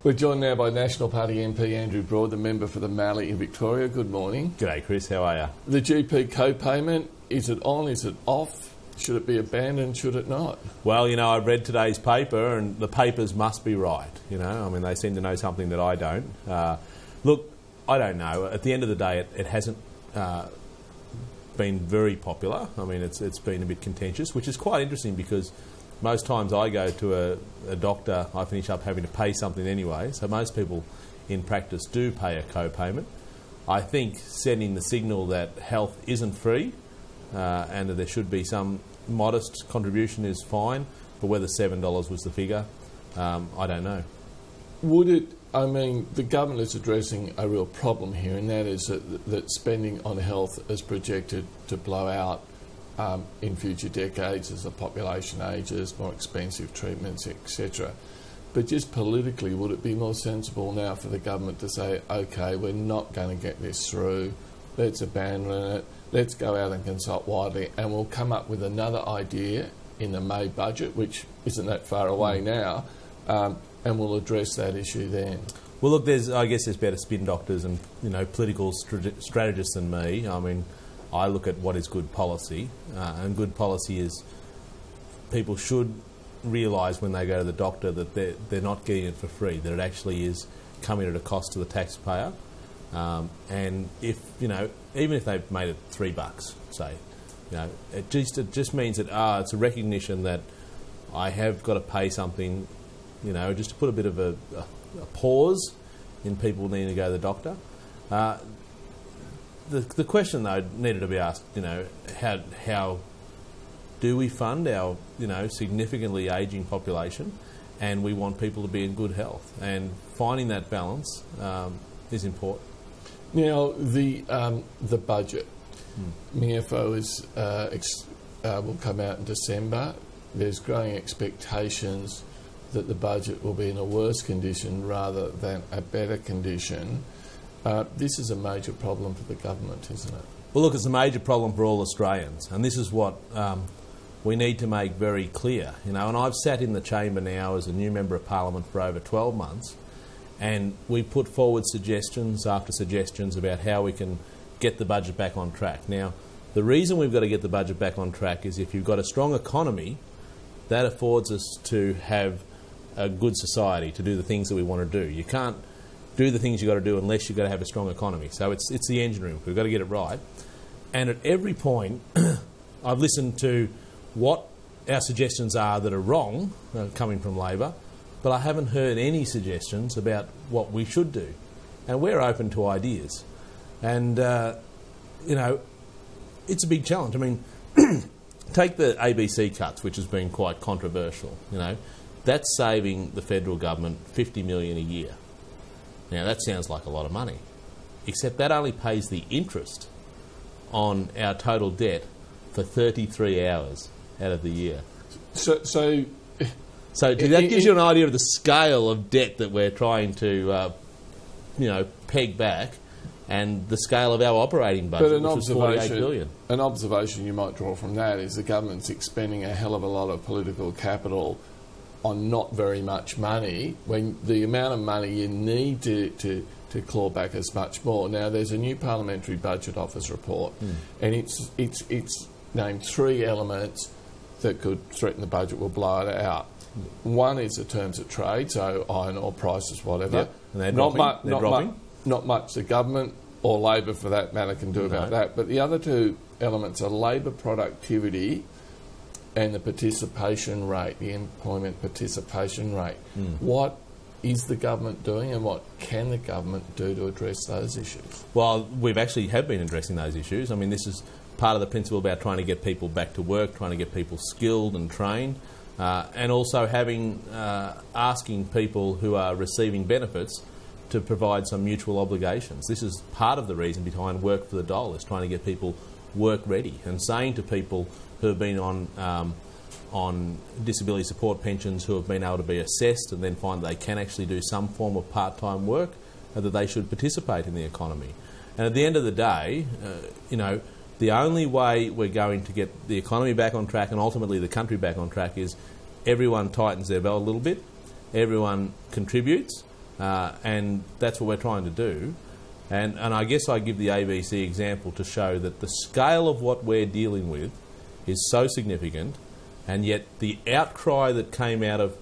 We're joined now by National Party MP Andrew Broad, the member for the Mallee in Victoria. Good morning. G'day Chris, how are you? The GP co-payment, is it on, is it off? Should it be abandoned, should it not? Well, you know, I've read today's paper and the papers must be right, you know. I mean, they seem to know something that I don't. Look, I don't know. At the end of the day, it hasn't been very popular. I mean, it's been a bit contentious, which is quite interesting because most times I go to a doctor, I finish up having to pay something anyway, so most people in practice do pay a co-payment. I think sending the signal that health isn't free and that there should be some modest contribution is fine, but whether $7 was the figure, I don't know. Would it, I mean, the government is addressing a real problem here, and that is that spending on health is projected to blow out in future decades as the population ages, more expensive treatments, etc. But just politically, would it be more sensible now for the government to say, OK, we're not going to get this through, let's abandon it, let's go out and consult widely, and we'll come up with another idea in the May budget, which isn't that far away now, and we'll address that issue then? Well, look, I guess there's better spin doctors and, you know, political strategists than me. I mean, I look at what is good policy, and good policy is people should realise when they go to the doctor that they're not getting it for free, that it actually is coming at a cost to the taxpayer. And if, you know, even if they've made it $3, say, you know, it just means that it's a recognition that I have got to pay something, you know, just to put a bit of a pause in people needing to go to the doctor. The question, though, needed to be asked, you know, how do we fund our, you know, significantly ageing population, and we want people to be in good health, and finding that balance is important. Now, the budget, MIFO will come out in December. There's growing expectations that the budget will be in a worse condition rather than a better condition. This is a major problem for the government, isn't it? Well, look, it's a major problem for all Australians, and this is what we need to make very clear. You know, and I've sat in the chamber now as a new member of Parliament for over 12 months, and we put forward suggestions after suggestions about how we can get the budget back on track. Now, the reason we've got to get the budget back on track is if you've got a strong economy, that affords us to have a good society, to do the things that we want to do. You can't do the things you've got to do unless you've got to have a strong economy. So it's the engine room. We've got to get it right. And at every point, I've listened to what our suggestions are that are wrong, coming from Labor, but I haven't heard any suggestions about what we should do. And we're open to ideas. And, you know, it's a big challenge. I mean, take the ABC cuts, which has been quite controversial, you know. That's saving the federal government $50 million a year. Now, that sounds like a lot of money, except that only pays the interest on our total debt for 33 hours out of the year. So that gives you an idea of the scale of debt that we're trying to, you know, peg back, and the scale of our operating budget, which was $48 billion. An observation you might draw from that is the government's expending a hell of a lot of political capital on not very much money, when the amount of money you need to claw back is much more. Now, there's a new Parliamentary Budget Office report, and it's named 3 elements that could threaten the budget, will blow it out. One is the terms of trade, so iron ore prices, whatever. Yep. And they're dropping. Not much the government or Labor, for that matter, can do about that. But the other 2 elements are labour productivity and the participation rate, the employment participation rate. What is the government doing, and what can the government do to address those issues? Well, we've actually been addressing those issues. I mean, this is part of the principle about trying to get people back to work, trying to get people skilled and trained, and also asking people who are receiving benefits to provide some mutual obligations. This is part of the reason behind Work for the Dole, is trying to get people work ready, and saying to people who have been on disability support pensions, who have been able to be assessed and then find they can actually do some form of part-time work, that they should participate in the economy. And at the end of the day, you know, the only way we're going to get the economy back on track and ultimately the country back on track is everyone tightens their belt a little bit, everyone contributes, and that's what we're trying to do. And I guess I give the ABC example to show that the scale of what we're dealing with is so significant, and yet the outcry that came out of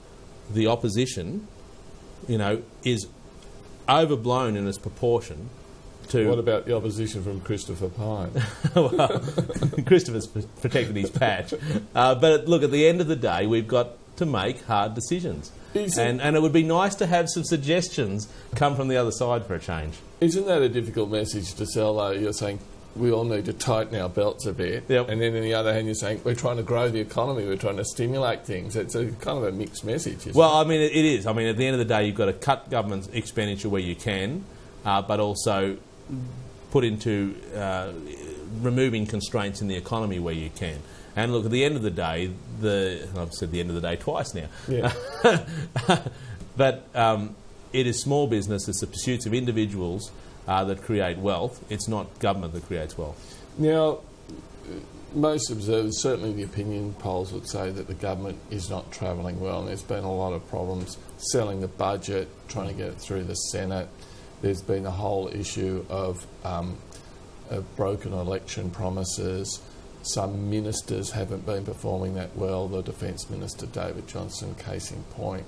the opposition, is overblown in its proportion to... What about the opposition from Christopher Pyne? Well, Christopher's protected his patch. But look, at the end of the day, we've got to make hard decisions. And it would be nice to have some suggestions come from the other side for a change. Isn't that a difficult message to sell, though? You're saying we all need to tighten our belts a bit. Yep. And then on the other hand, you're saying we're trying to grow the economy, we're trying to stimulate things. It's a kind of a mixed message, isn't it? Well, I mean, it is. I mean, at the end of the day, you've got to cut government expenditure where you can, but also put into removing constraints in the economy where you can. And look, at the end of the day, I've said the end of the day twice now. Yeah. But it is small business, it's the pursuits of individuals that create wealth. It's not government that creates wealth. Now, most observers, certainly the opinion polls, would say that the government is not travelling well, and there's been a lot of problems selling the budget, trying to get it through the Senate. There's been a whole issue of broken election promises. Some ministers haven't been performing that well, the Defence Minister David Johnson, case in point.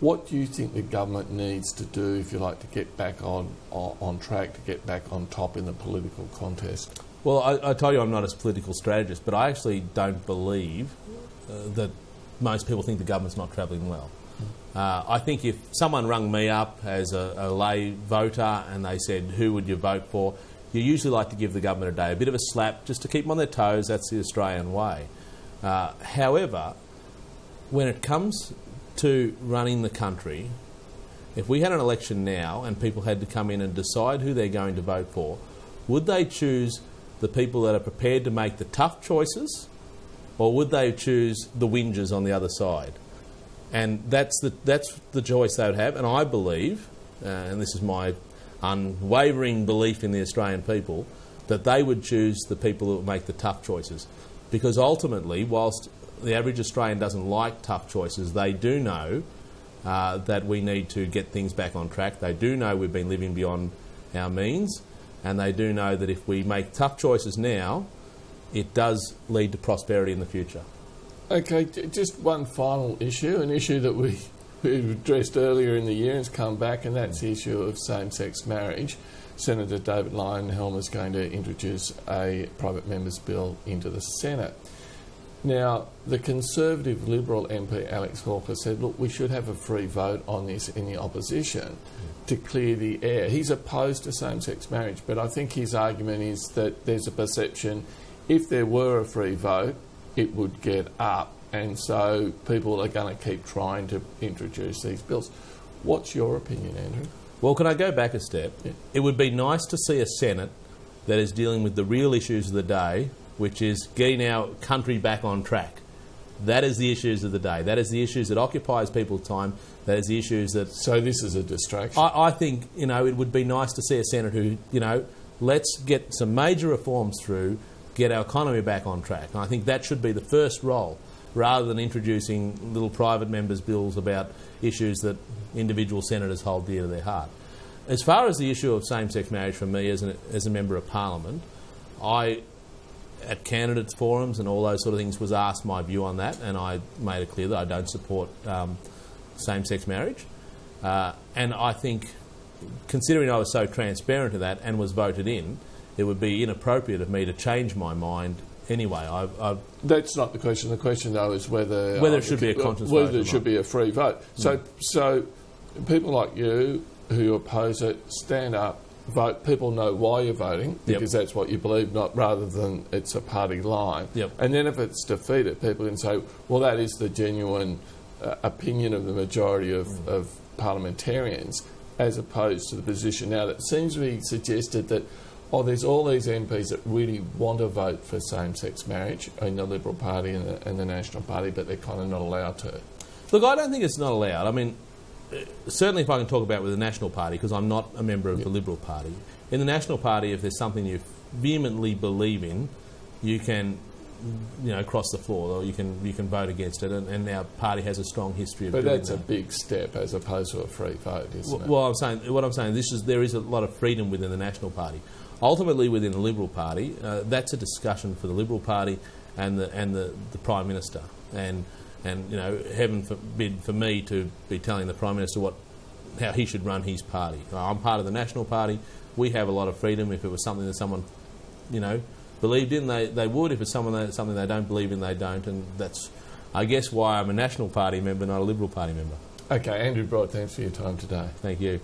What do you think the government needs to do, if you like, to get back on track, to get back on top in the political contest? Well, I tell you, I'm not a political strategist, but I actually don't believe that most people think the government's not travelling well. I think if someone rung me up as a lay voter and they said, who would you vote for? You usually like to give the government a day, a bit of a slap, just to keep them on their toes. That's the Australian way. However, when it comes to running the country, if we had an election now and people had to come in and decide who they're going to vote for, would they choose the people that are prepared to make the tough choices, or would they choose the whingers on the other side? And that's the choice they would have. And I believe, and this is my unwavering belief in the Australian people, that they would choose the people that would make the tough choices. Because ultimately, whilst the average Australian doesn't like tough choices, they do know that we need to get things back on track. They do know we've been living beyond our means, and they do know that if we make tough choices now, it does lead to prosperity in the future. Okay, just one final issue, an issue that we addressed earlier in the year and has come back, and that's the issue of same-sex marriage. Senator David Leyonhjelm is going to introduce a private member's bill into the Senate. Now, the Conservative Liberal MP Alex Hawker said, look, we should have a free vote on this in the opposition to clear the air. He's opposed to same-sex marriage, but I think his argument is that there's a perception if there were a free vote, it would get up, and so people are going to keep trying to introduce these bills. What's your opinion, Andrew? Well, can I go back a step? Yeah. It would be nice to see a Senate that is dealing with the real issues of the day, which is getting our country back on track. That is the issues of the day. That is the issues that occupies people's time. That is the issues that... So this is a distraction? I think, it would be nice to see a Senate who, let's get some major reforms through, get our economy back on track. And I think that should be the first role, rather than introducing little private members' bills about issues that individual senators hold dear to their heart. As far as the issue of same-sex marriage for me as a member of Parliament, at candidates' forums and all those sort of things, was asked my view on that, and I made it clear that I don't support same-sex marriage. And I think, considering I was so transparent to that and was voted in, it would be inappropriate of me to change my mind anyway. That's not the question. The question, though, is whether it should be a conscious vote. Whether it should be a free vote. So people like you who oppose it, stand up, vote. People know why you're voting, because that's what you believe, not rather than it's a party line. Yep. And then if it's defeated, people can say, well, that is the genuine opinion of the majority of parliamentarians, as opposed to the position now that seems to be suggested that, there's all these MPs that really want to vote for same-sex marriage in the Liberal Party and the National Party, but they're kind of not allowed to. Look, I don't think it's not allowed. I mean, certainly if I can talk about with the National Party, because I'm not a member of the Liberal Party. In the National Party, if there's something you vehemently believe in, you can across the floor, or you can vote against it, and our party has a strong history of but doing that's that. a big step as opposed to a free vote, isn't it? Well, what I'm saying, there is a lot of freedom within the National Party. Ultimately, within the Liberal Party, that's a discussion for the Liberal Party and the Prime Minister. And heaven forbid for me to be telling the Prime Minister how he should run his party. I'm part of the National Party. We have a lot of freedom. If it was something that someone, believed in, they would. If it's something they don't believe in, they don't. And that's, I guess, why I'm a National Party member, not a Liberal Party member. Okay, Andrew Broad, thanks for your time today. Thank you.